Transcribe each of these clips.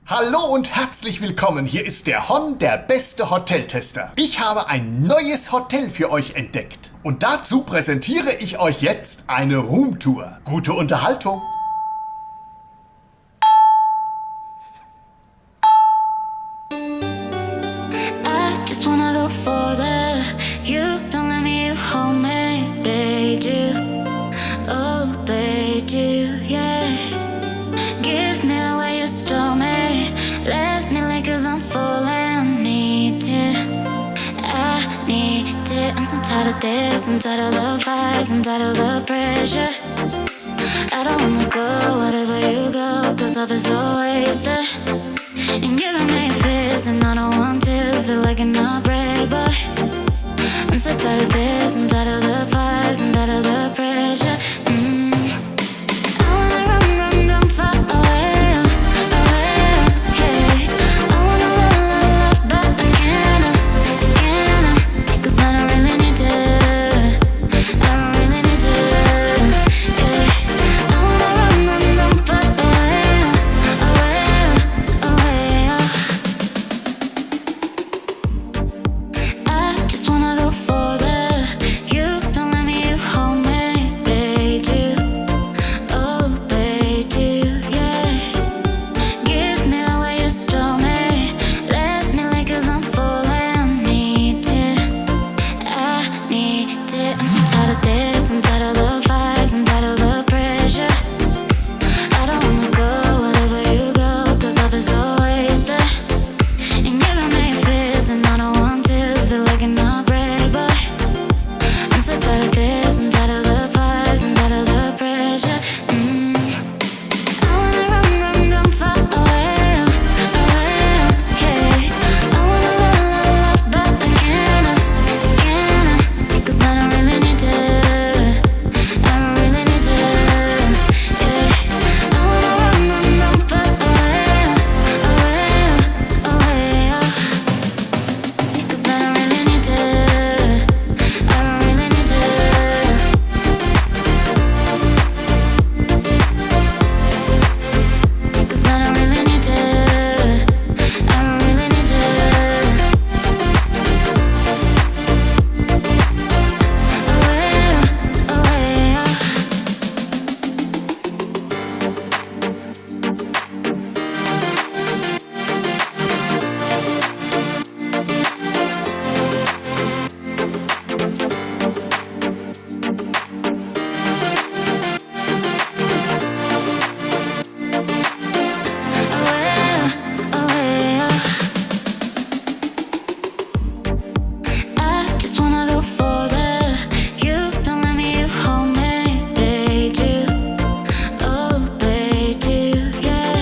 Hallo und herzlich willkommen, hier ist der HON, der beste Hoteltester. Ich habe ein neues Hotel für euch entdeckt. Und dazu präsentiere ich euch jetzt eine Roomtour. Gute Unterhaltung! I'm tired of this, I'm tired of the fights, I'm tired of the pressure. I don't wanna go wherever you go, cause love is so wasted. And you got me fist, and I don't want to feel like an heartbreak, but I'm so tired of this, I'm tired of the fights, I'm tired of the pressure. I wanna run far away, yeah. I wanna love, but I can't, cause I don't really need to. I don't really need to, yeah. I wanna run far away, I just wanna go further. You don't let me, you hold me, babe, you, oh, babe, you, yeah. Give me the way you stole me. Let me lay cause I'm full and need it. I need it. I'm so tired of this, I'm tired of the fights, I'm tired of the pressure. I don't wanna go wherever you go, cause love is so wasted. And you got me fist, and I don't want to feel like an heartbreak, but I'm so tired of this, I'm tired of the fights, I'm tired of the pressure. I wanna run far away, yeah. I wanna love, but I can't, cause I don't really need to. I don't really need to, yeah. I wanna run far away, cause I don't really need to. I don't really need to. Cause I don't really need to. I don't really need to. I just wanna go further. You don't let me, you hold me, babe, you, oh, babe, you, yeah.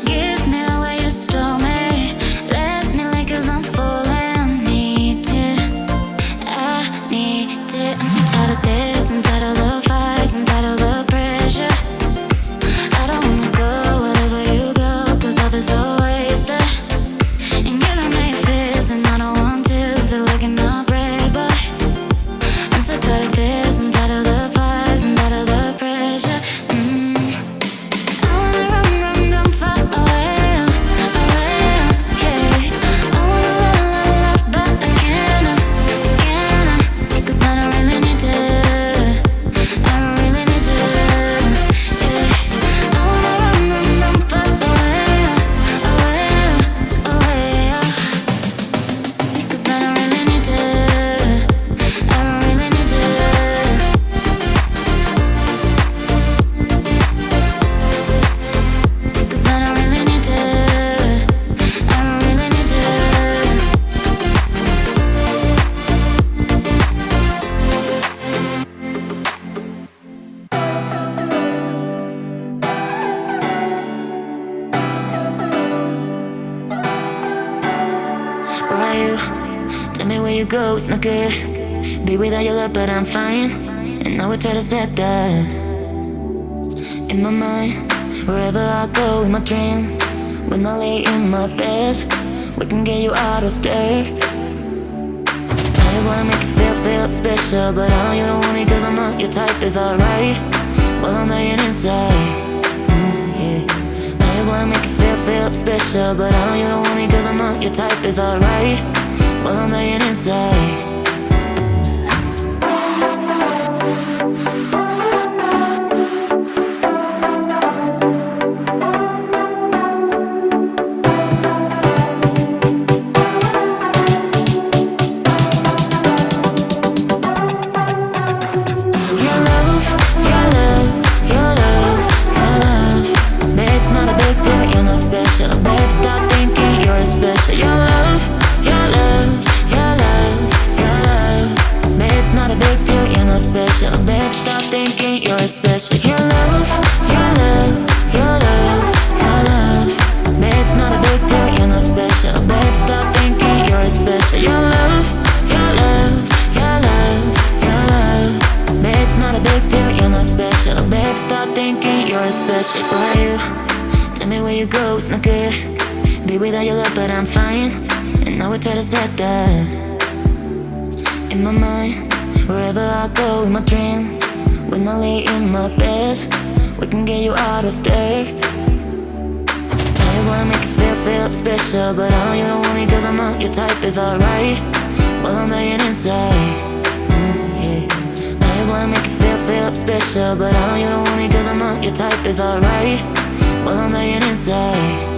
Give me the way you stole me. Let me lay cause I'm full and need it. I need it. I'm so tired of this, I'm tired of the fights, I'm tired of the pressure. I don't wanna go wherever you go, cause love is so wasted. And you got me fist, and I don't want to feel like an heartbreak, but I'm so tired of this, I'm tired of the fights, I'm tired of the pressure. I wanna run far away, yeah. I wanna love, but I can't, cause I don't really need to. I don't really need to, yeah. I wanna run far away, cause I don't really need to. I don't really need to. Cause I don't really need to. I don't really need to. Where are you? Tell me where you go, it's not good. Be without your love, but I'm fine. And I would try to set that in my mind. Wherever I go in my dreams, when I lay in my bed, we can get you out of there. I just wanna make you feel special, but I know you don't want me cause I'm not your type, is alright. Well, I'm dying inside, yeah. I just wanna make you feel feel special, but I know you don't want me cause I know your type is alright. Well, I'm dying inside. Special. Your love, your love, your love, your love. Babe, it's not a big deal, you're not special. Babe, stop thinking you're special. Your love, your love, your love, your love. Babe, it's not a big deal, you're not special. Babe, stop thinking you're special. Why you? Tell me where you go, it's not good. Be without your love, but I'm fine. And now we try to set that in my mind. Wherever I go in my dreams, when I lay in my bed, we can get you out of there. I just wanna make you feel special, but I know you don't want me cause I know your type is alright. Well, I'm dying inside. Yeah. I just wanna make you feel special, but I know you don't want me cause I know your type is alright. Well, I'm dying inside.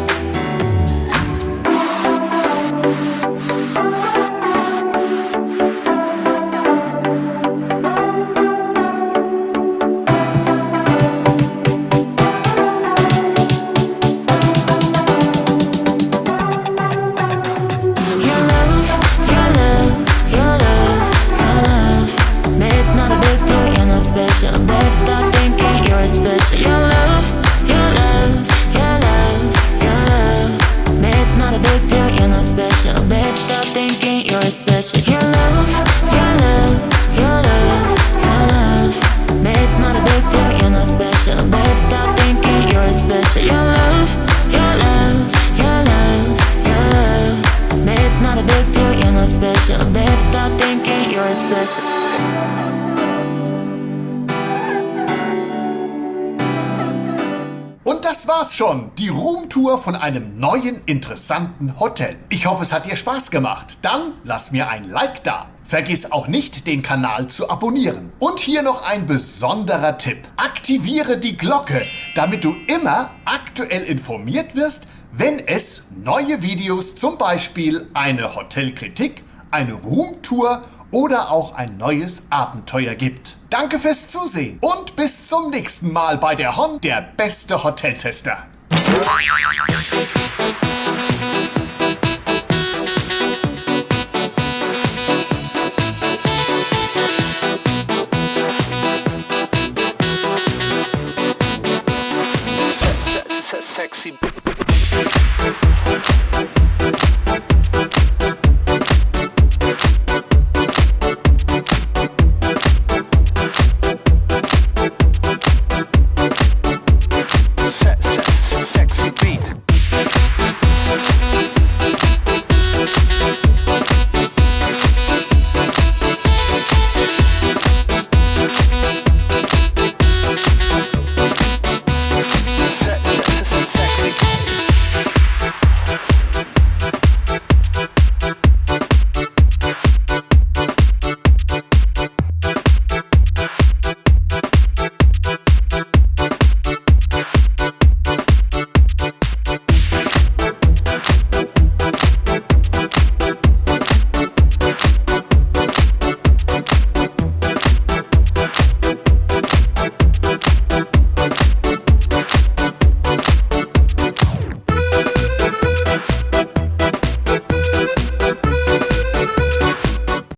Und das war's schon, die Roomtour von einem neuen, interessanten Hotel. Ich hoffe, es hat dir Spaß gemacht. Dann lass mir ein Like da. Vergiss auch nicht, den Kanal zu abonnieren. Und hier noch ein besonderer Tipp. Aktiviere die Glocke, damit du immer aktuell informiert wirst, wenn es neue Videos, zum Beispiel eine Hotelkritik, eine Roomtour oder auch ein neues Abenteuer gibt. Danke fürs Zusehen und bis zum nächsten Mal bei der HON, der beste Hoteltester. Sexy.